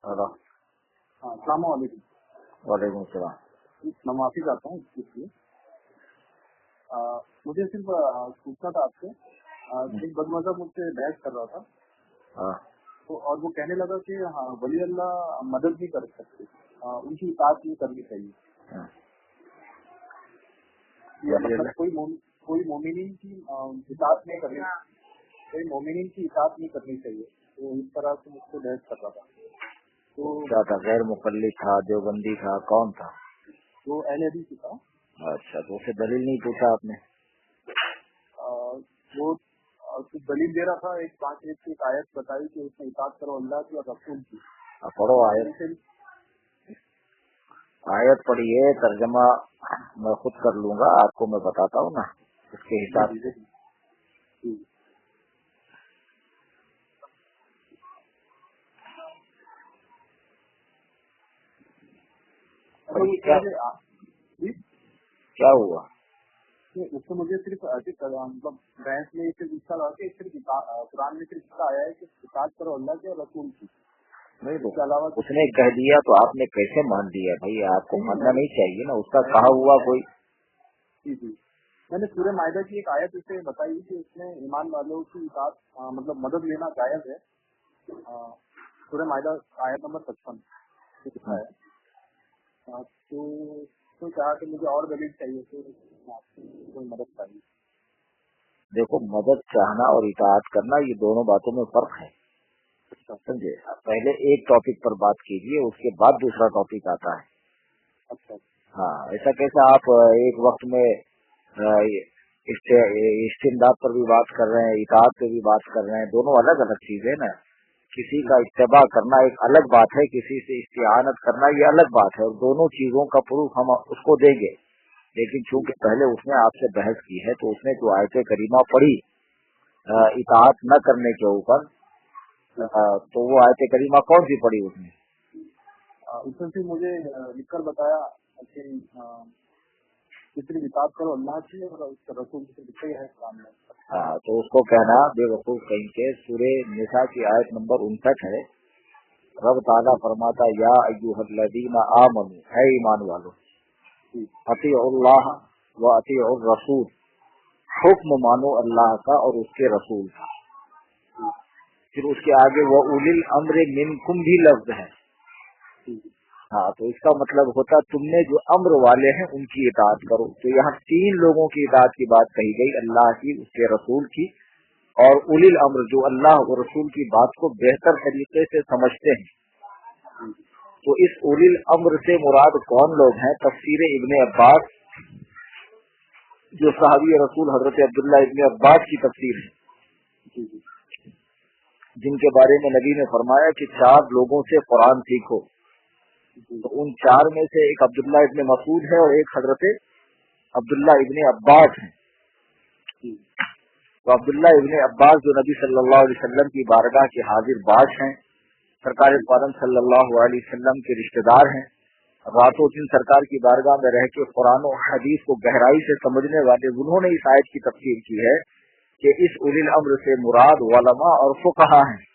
Hello. हाँ, अस्सलाम वालेकुम। वालेकुम सलाम। मैं माफी चाहता हूँ इसके लिए। मुझे सिर्फ पूछना था आपसे, एक बदमज़हब मुझसे बहस कर रहा था हाँ तो, और वो कहने लगा कि हाँ वली अल्लाह मदद नहीं कर सकते, उनकी इताअत नहीं करनी चाहिए। हाँ। ये मतलब कोई मोमिनीन की इताअत नहीं करनी, कोई मोमिनीन की इताअत नहीं करनी चाहिए। तो इस तरह से मुझसे बहस कर रहा था। तो क्या था, गैर मुकल्लिद था, देवबंदी था, कौन था? वो अहले हदीस की था। अच्छा, तो उसे दलील नहीं पूछा आपने? वो कुछ दलील दे रहा था, एक 5 मिनट की एक आयत बताई कि उसने इताअत करो अल्लाह की और रसूल की। अब पढ़ो आयत। आयत पढ़िए, तर्जमा मैं खुद कर लूंगा, आपको मैं बताता हूँ ना उसके हिसाब से। क्या हुआ उससे मुझे सिर्फ मतलब बहस में सिर्फ इसका लगा कि सिर्फ कुरान में सिर्फ इसका आया है कि इताअत करो अल्लाह की और रसूल की। नहीं, तो इसके अलावा उसने कह दिया तो आपने कैसे मान दिया भाई? आपको मानना नहीं चाहिए ना, उसका कहा हुआ कोई। जी, मैंने सूरह माइदा की एक आयत उसे बताई कि उसमें ईमान वालों की इताअत मतलब मदद लेना जायज है। सूरह माइदा आयत नंबर 55 लिखा है। तो कहा कि मुझे और दलील चाहिए, तो कोई मदद चाहिए। देखो, मदद चाहना और इताअत करना ये दोनों बातों में फर्क है, समझे? पहले एक टॉपिक पर बात कीजिए, उसके बाद दूसरा टॉपिक आता है। अच्छा। हाँ, ऐसा कैसा आप एक वक्त में इस्तिमदाद पर भी बात कर रहे हैं, इताअत पे भी बात कर रहे हैं, दोनों अलग अलग चीजें ना। किसी का इत्तिबा करना एक अलग बात है, किसी से इस्तिआनत करना ये अलग बात है, और दोनों चीजों का प्रूफ हम उसको देंगे। लेकिन चूंकि पहले उसने आपसे बहस की है, तो उसने जो आयत करीमा पढ़ी इताअत न करने के ऊपर, तो वो आयत करीमा कौन सी पढ़ी उसने? उसने मुझे लिखकर बताया कि सिर्फ इताअत करो अल्लाह की और रसूल की, लिखे है कुरान में। हाँ, तो उसको कहना बेवकूफ कहीं के। सूरे निसा की आयत नंबर 59 है। रब ताला फरमाता, या अय्युहल्लज़ीना आमनू, है ईमान वालों, अतीउल्लाह व अतीउर रसूल, हुक्म मानो अल्लाह का और उसके रसूल का। फिर उसके आगे वो उलिल अम्र मिनकुम भी लफ्ज है। हाँ, तो इसका मतलब होता तुमने जो अम्र वाले हैं उनकी इताअत करो। तो यहाँ 3 लोगों की इताअत की बात कही गई, अल्लाह की, उसके रसूल की और उलिल अम्र, जो अल्लाह और रसूल की बात को बेहतर तरीके से समझते हैं। तो इस उलिल अम्र से मुराद कौन लोग हैं? तफसीर इब्ने अब्बास, जो सहाबी रसूल हजरत अब्दुल्ला इब्ने अब्बास की तफसीर है, जिनके बारे में नबी ने फरमाया कि 4 लोगों से कुरान सीखो। तो उन 4 में से एक अब्दुल्ला इब्ने मसूद है और एक हजरत अब्दुल्ला इब्ने अब्बास है। तो अब्दुल्ला इब्ने अब्बास जो नबी सल्लल्लाहु अलैहि वसल्लम की बारगाह के हाजिर बाश हैं, सरकार पालन सल्लल्लाहु अलैहि वसल्लम के रिश्तेदार हैं, रातों दिन सरकार की बारगाह में रह के कुरान और हदीस को गहराई से समझने वाले, उन्होंने इस आयत की तफसीर की है कि इस उलिल अम्र से मुराद उलमा और फुकहा हैं।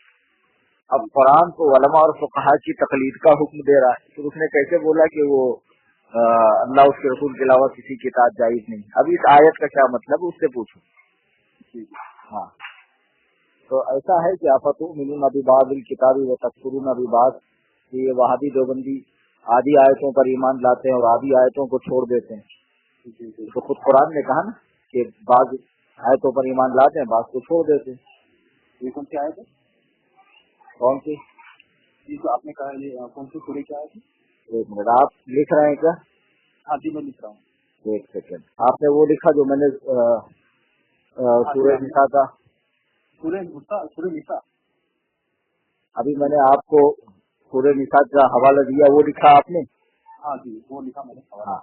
अब कुरान तो उलमा और फुकहा की तकलीद का हुक्म दे रहा है, तो उसने कैसे बोला कि वो अल्लाह उसके रसूल के अलावा किसी की इताअत जायज नहीं? अब इस आयत का क्या मतलब, उससे पूछो। हाँ, तो ऐसा है कि अफतुमिनून बिबादिल किताबी व तकफुरून बिबाद, ये वहाबी देवबंदी आधी आयतों पर ईमान लाते हैं और आधी आयतों को छोड़ देते हैं। तो खुद कुरान ने कहा ना कि बाज आयतों पर ईमान लाते हैं, बाज को छोड़ देते हैं। ये कौन सी आयत है? कौन सी? ये जो आपने कहा, ये कौन सी सूरह की आयत है? एक मिनट, आप लिख रहे हैं क्या? हाँ जी, मैं लिख रहा हूँ। एक सेकंड, आपने वो लिखा जो मैंने सूरह निसा का? सूरह निसा। अभी मैंने आपको सूरह निसा का हवाला दिया, वो लिखा आपने? हाँ जी, वो लिखा मैंने हवाला। हाँ,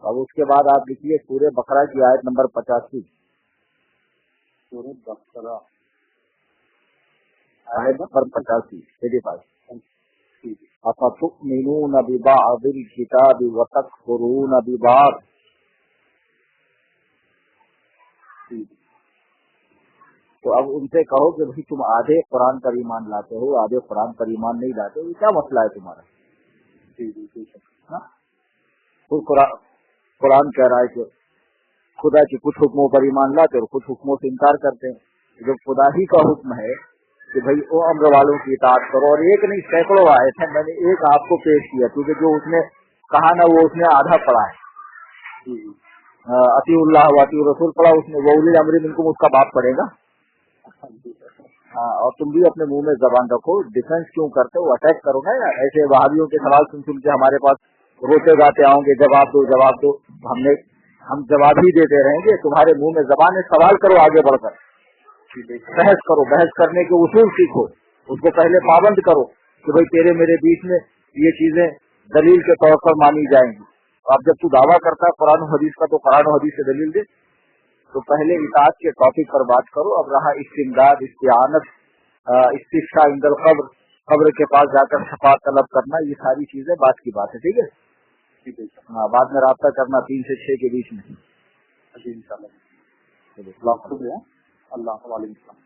अब उसके बाद आप लिखिए सूरह बकरा की आयत नंबर 85। सूरह बकरा आयत नंबर 85। अफतुमिनून बिबादिल किताबी व तकफुरून बिबाद। तो अब उनसे कहो कि भाई तुम आधे कुरान पर ईमान लाते हो, आधे कुरान पर ईमान नहीं लाते हो, ये क्या मसला है तुम्हारा? जी जी जी सर। हाँ? तो कुरान कह रहा है कि खुदा के कुछ हुक्मों पर ईमान लाते और कुछ हुक्मों से इनकार करते हैं। जब खुदा ही का हुक्म है कि भाई वो अम्र वालों की इताअत करो, और एक नहीं सैकड़ों आए थे, मैंने एक आपको पेश किया क्योंकि जो उसने कहा ना वो उसने आधा पढ़ा है। जी जी अतीउल्लाह व अतीउर रसूल पढ़ा उसने, वो उलिल अम्री मिनकुम उसका बाप पढ़ेगा। जी सर। हाँ, और तुम भी अपने मुंह में जबान रखो, डिफेंस क्यों करते हो, अटैक करो ना यार। ऐसे वहाबियों के सवाल सुन सुन के हमारे पास रोते गाते आओगे जवाब दो जवाब दो, हम जवाब ही देते रहेंगे। तुम्हारे मुंह में जबान है, सवाल करो आगे बढ़कर, बहस करो, बहस करने के उसूल सीखो, उसको पहले पाबंद करो कि भाई तेरे मेरे बीच में ये चीजें दलील के तौर पर मानी जाएंगी। अब जब तू दावा करता है कुरान और हदीस का, तो कुरान और हदीस से दलील दे। तो पहले इताअत के टॉपिक पर बात करो। अब रहा इस्तिमदाद, इस्तिआनत, इस्तिफ्ता इंदल कब्र, कब्र के पास जाकर शफाअत तलब करना, ये सारी चीजें बात की बात है। ठीक है, ठीक है सर। हाँ, बाद में राब्ता करना 3 से 6 के बीच में। जी इंशाल्लाह। चलो, शुक्रिया। अल्लाह वालेकुम।